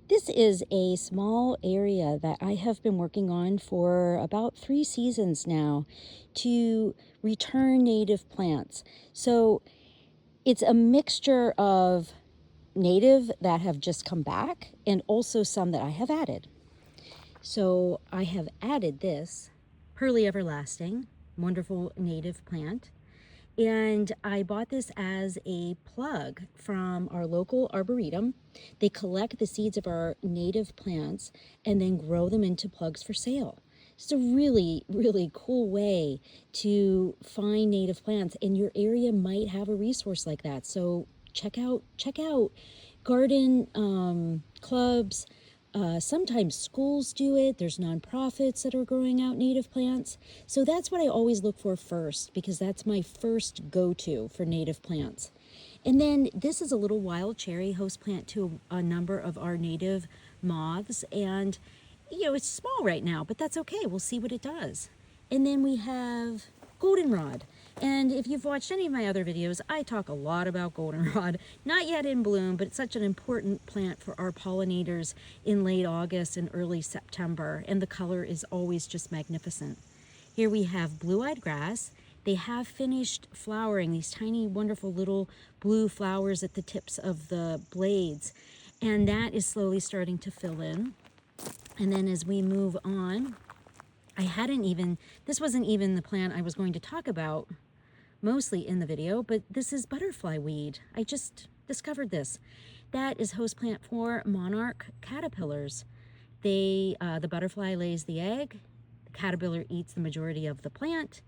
This is a small area that I have been working on for about 3 seasons now to return native plants. So it's a mixture of native that have just come back and also some that I have added. So I have added this Pearly Everlasting, wonderful native plant. And I bought this as a plug from our local arboretum. They collect the seeds of our native plants and then grow them into plugs for sale. It's a really, really cool way to find native plants, and your area might have a resource like that. So check out garden clubs. Sometimes schools do it. There's nonprofits that are growing out native plants. So that's what I always look for first, because that's my first go-to for native plants. And then this is a little wild cherry, host plant to a number of our native moths. And, it's small right now, but that's okay. We'll see what it does. And then we have goldenrod. And if you've watched any of my other videos, I talk a lot about goldenrod. Not yet in bloom, but it's such an important plant for our pollinators in late August and early September. And the color is always just magnificent. Here we have blue-eyed grass. They have finished flowering, these tiny, wonderful little blue flowers at the tips of the blades. And that is slowly starting to fill in. And then as we move on, this wasn't even the plant I was going to talk about mostly in the video, but this is butterfly weed. I just discovered this. That is host plant for monarch caterpillars. The butterfly lays the egg, the caterpillar eats the majority of the plant,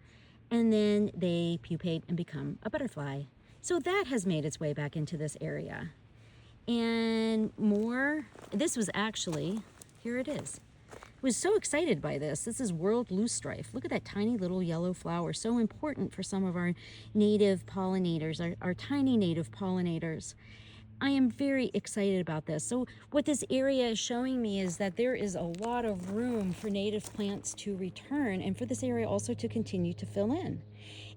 and then they pupate and become a butterfly. So that has made its way back into this area. And more, this was actually, here it is. I was so excited by this. This is world loosestrife. Look at that tiny little yellow flower. So important for some of our native pollinators, our tiny native pollinators. I am very excited about this. So what this area is showing me is that there is a lot of room for native plants to return, and for this area also to continue to fill in.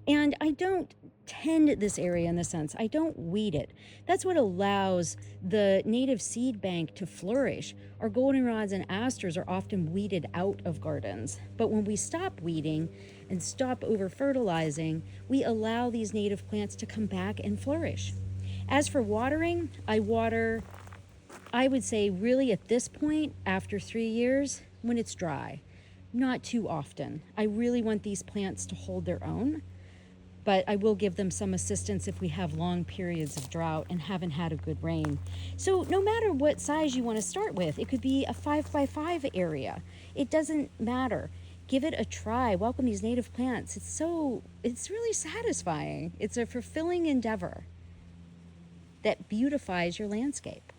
And I don't tend this area in the sense, I don't weed it. That's what allows the native seed bank to flourish. Our goldenrods and asters are often weeded out of gardens. But when we stop weeding and stop over fertilizing, we allow these native plants to come back and flourish. As for watering, I water, I would say really at this point, after 3 years, when it's dry. Not too often. I really want these plants to hold their own, but I will give them some assistance if we have long periods of drought and haven't had a good rain. So no matter what size you want to start with, it could be a 5x5 area. It doesn't matter. Give it a try. Welcome these native plants. It's really satisfying. It's a fulfilling endeavor that beautifies your landscape.